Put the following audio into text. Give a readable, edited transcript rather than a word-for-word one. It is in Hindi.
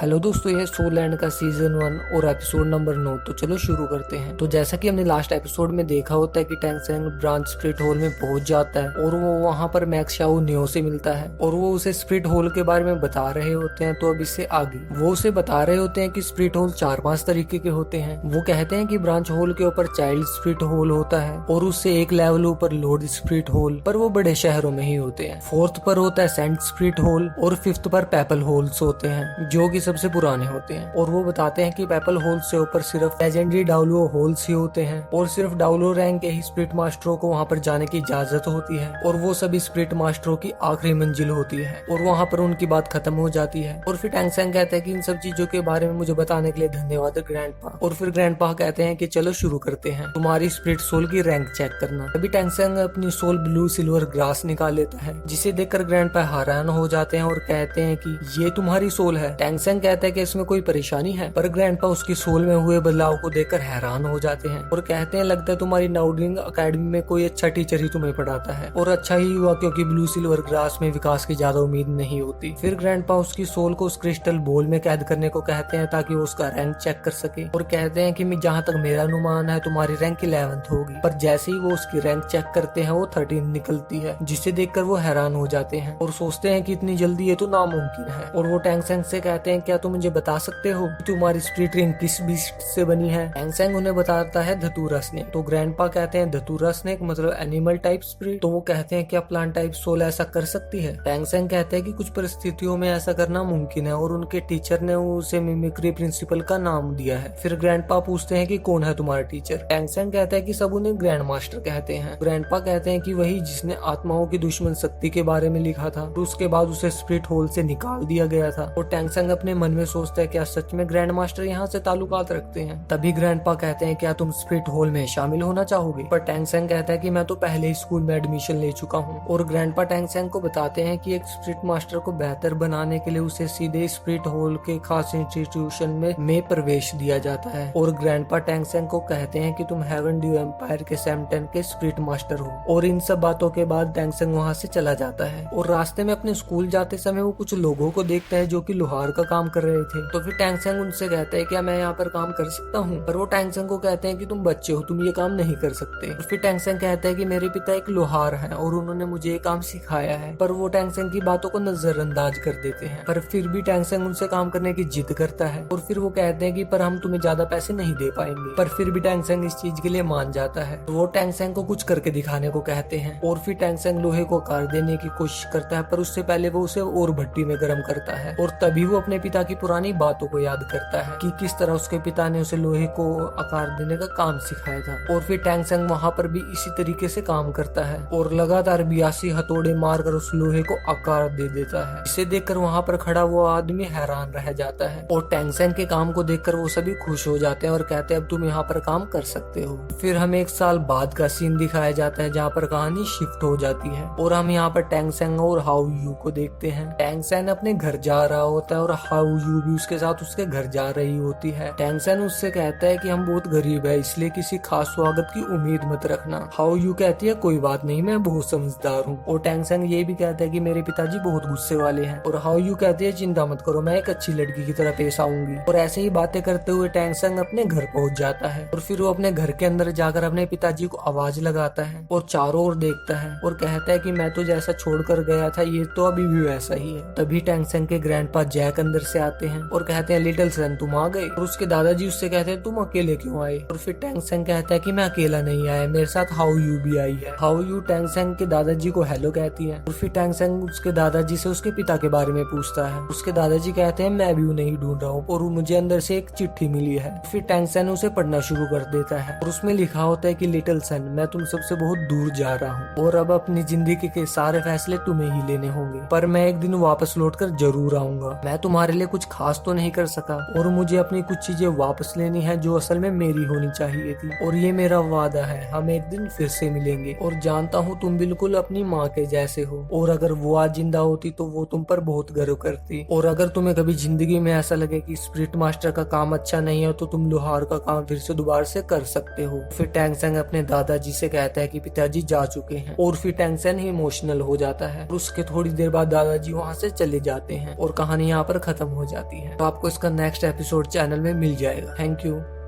हेलो दोस्तों, ये सोलैंड का सीजन 1 और एपिसोड नंबर 9। तो चलो शुरू करते हैं। तो जैसा कि हमने लास्ट एपिसोड में देखा होता है कि Tang Seng branch spirit whole में पहुंच जाता है और वो वहां पर मैक्स शाओ नियो से मिलता है और वो उसे स्प्रिट होल के बारे में बता रहे होते हैं। तो अब इससे आगे वो उसे बता रहे होते हैं कि स्प्रिट होल 4-5 तरीके के होते हैं। वो कहते हैं कि ब्रांच होल के ऊपर चाइल्ड स्प्रिट होल होता है और उससे एक लेवल ऊपर लॉर्ड स्प्रिट होल, पर वो बड़े शहरों में ही होते हैं। 4th पर होता है सेंट स्प्रिट होल और 5th पर पेपल होल्स होते हैं जो कि सबसे पुराने होते हैं। और वो बताते हैं कि पेपल होल्स से ऊपर सिर्फ लेजेंडरी डाउलो होल्स ही होते हैं और सिर्फ डाउलो रैंक के ही स्प्रिट मास्टरों को वहाँ पर जाने की इजाजत होती है और वो सभी स्प्रिट मास्टरों की आखिरी मंजिल होती है और वहाँ पर उनकी बात खत्म हो जाती है। और फिर टैंग सेंग कहता है कि इन सब चीजों के बारे में मुझे बताने के लिए धन्यवाद ग्रैंडपा। और फिर ग्रैंडपा कहते हैं कि चलो शुरू करते हैं, तुम्हारी स्प्रिट सोल की रैंक चेक करना। तभी टैंग सेंग अपनी सोल ब्लू सिल्वर ग्रास निकाल लेता है, जिसे देखकर ग्रैंडपा हैरान हो जाते हैं और कहते हैं कि ये तुम्हारी सोल है। टैंग सेंग कहता है कि इसमें कोई परेशानी है, पर ग्रैंडपा उसकी सोल में हुए बदलाव को देखकर हैरान हो जाते हैं और कहते हैं लगता है तुम्हारी नाउडलिंग अकेडमी में कोई अच्छा टीचर ही तुम्हें पढ़ाता है। और अच्छा ही हुआ क्योंकि ब्लू सिल्वर ग्रास में विकास की ज्यादा उम्मीद नहीं होती। फिर ग्रैंडपा उसकी सोल को उस क्रिस्टल बॉल में कैद करने को कहते हैं ताकि वो उसका रैंक चेक कर सके और कहते हैं कि जहाँ तक मेरा अनुमान है तुम्हारी रैंक 11th होगी। पर जैसे ही वो उसकी रैंक चेक करते हैं वो 13 निकलती है, जिसे देखकर वो हैरान हो जाते हैं और सोचते हैं कि इतनी जल्दी ये तो नामुमकिन है। और वो टैंग सेंग से कहते हैं क्या तुम मुझे बता सकते हो कि तुम्हारी स्प्रिट रिंग किस बीस्ट से बनी है। टैंग सेंग उन्हें बताता है धतूरा स्नेक। तो ग्रैंडपा कहते हैं धतूरा स्नेक मतलब एनिमल टाइप स्प्रिट। तो वो कहते हैं क्या प्लांट टाइप सोल ऐसा कर सकती है। टैंग सेंग कहते हैं कि कुछ परिस्थितियों में ऐसा करना मुमकिन है और उनके टीचर ने उसे मिमिक्री प्रिंसिपल का नाम दिया है। फिर ग्रैंडपा पूछते हैं कि कौन है तुम्हारा टीचर। टैंग सेंग कहता है कि सब उन्हें ग्रैंड मास्टर कहते हैं। ग्रैंडपा कहते हैं कि वही जिसने आत्माओं की दुश्मन शक्ति के बारे में लिखा था, तो उसके बाद उसे स्प्रिट होल से निकाल दिया गया था। और टैंग सेंग अपने मन में सोचता है क्या सच में ग्रैंड मास्टर यहाँ से ताल्लुकात रखते हैं। तभी ग्रैंडपा कहते हैं क्या तुम स्प्रिट होल में शामिल होना चाहोगे। पर टैंग सेंग कहता है कि मैं तो पहले ही स्कूल में एडमिशन ले चुका हूँ। और ग्रैंडपा टैंग सेंग को बताते हैं कि एक स्प्रिट मास्टर को बेहतर बनाने के लिए उसे सीधे स्प्रिट होल के खास इंस्टीट्यूशन में प्रवेश दिया जाता है। और ग्रैंडपा टैंग सेंग को कहते हैं कि तुम हेवन ड्यू एम्पायर के सैमटन के स्प्रिट मास्टर हो। और इन सब बातों के बाद टैंग सेंग वहाँ से चला जाता है और रास्ते में अपने स्कूल जाते समय वो कुछ लोगों को देखता है जो कि लोहार का काम कर रहे थे। तो फिर टैंग सेंग उनसे कहता है क्या मैं यहाँ पर काम कर सकता हूँ। पर वो टैंग सेंग को कहते हैं कि तुम बच्चे हो, तुम ये काम नहीं कर सकते। और फिर टैंग सेंग कहता है कि मेरे पिता एक लोहार है और उन्होंने मुझे ये काम सिखाया है। पर वो टैंग सेंग की बातों को नजरअंदाज कर देते हैं। पर फिर भी टैंग सेंग उनसे काम करने की जिद करता है और फिर वो कहते हैं कि पर हम तुम्हें ज्यादा पैसे नहीं दे पाएंगे। पर फिर भी टैंग सेंग इस चीज के लिए मान जाता है। तो वो टैंग सेंग को कुछ करके दिखाने को कहते हैं और फिर टैंग सेंग लोहे को आकार देने की कोशिश करता है, पर उससे पहले वो उसे और भट्टी में गर्म करता है। और तभी वो अपने पिता की पुरानी बातों को याद करता है कि किस तरह उसके पिता ने उसे लोहे को आकार देने का काम सिखाया था। और फिर टैंग सेंग वहाँ पर भी इसी तरीके से काम करता है और लगातार 82 हथौड़े मारकर उस लोहे को आकार दे देता है। इसे देखकर वहाँ पर खड़ा वो आदमी हैरान रह जाता है और टैंग सेंग के काम को देखकर वो सभी खुश हो जाते हैं और कहते हैं अब तुम यहाँ पर काम कर सकते हो। फिर हमें 1 साल बाद का सीन दिखाया जाता है जहाँ पर कहानी शिफ्ट हो जाती है और हम यहाँ पर टैंग सेंग और हाउ यू को देखते हैं। टैंग सेंग अपने घर जा रहा होता है और हाउ यू भी उसके साथ उसके घर जा रही होती है। टैंग सेंग उससे कहता है कि हम बहुत गरीब है, इसलिए किसी खास स्वागत की उम्मीद मत रखना। हाउ यू कहती है कोई बात नहीं, मैं बहुत समझदार हूँ। और टैंग सेंग ये भी कहता है कि मेरे पिताजी बहुत गुस्से वाले हैं। और हाउ यू कहती है चिंता मत करो, मैं एक अच्छी लड़की की तरह पेश आऊंगी। और ऐसे ही बातें करते हुए टैंग सेंग अपने घर पहुंच जाता है और फिर वो अपने घर के अंदर जाकर अपने पिताजी को आवाज लगाता है और चारों ओर देखता है और कहता है कि मैं तो जैसा छोड़कर गया था ये तो अभी भी वैसा ही है। तभी टैंग सेंग के ग्रैंडपा जैक अंदर से आते हैं और कहते हैं लिटिल सन तुम आ गए। और उसके दादाजी उससे कहते हैं तुम अकेले क्यों आए। और फिर टैंग सेंग कहता है कि मैं अकेला नहीं आया, मेरे साथ हाउ यू भी आई है। हाउ यू टैंग सेंग के दादाजी को हेलो कहती है और फिर टैंग सेंग उसके दादाजी से उसके पिता के बारे में पूछता है। उसके दादाजी कहते हैं मैं भी उन्हें ही ढूंढ रहा हूँ और मुझे अंदर से एक चिट्ठी मिली है। फिर टैंग सेंग उसे पढ़ना शुरू कर देता है और उसमें लिखा होता है कि लिटिल सन मैं तुम सबसे बहुत दूर जा रहा हूँ और अब अपनी जिंदगी के सारे फैसले तुम्हें ही लेने होंगे, पर मैं एक दिन वापस लौटकर जरूर आऊंगा। मैं तुम्हारे लिए कुछ खास तो नहीं कर सका और मुझे अपनी कुछ चीजें वापस लेनी है जो असल में मेरी होनी चाहिए थी और ये मेरा वादा है, हम एक दिन फिर से मिलेंगे। और जानता हूँ तुम बिल्कुल अपनी माँ के जैसे हो और अगर वो आज जिंदा होती तो वो तुम पर बहुत गर्व करती। और अगर तुम्हें कभी जिंदगी में ऐसा लगे कि स्प्रिट मास्टर का काम अच्छा नहीं है तो तुम लोहार का काम फिर से दोबारा से कर सकते हो। फिर टैंग सेंग अपने दादाजी से कहता है कि पिताजी जा चुके हैं और फिर टैंग सेंग इमोशनल हो जाता है और उसके थोड़ी देर बाद दादाजी वहाँ से चले जाते हैं और कहानी यहाँ पर खत्म खत्म हो जाती है। तो आपको इसका नेक्स्ट एपिसोड चैनल में मिल जाएगा। Thank you.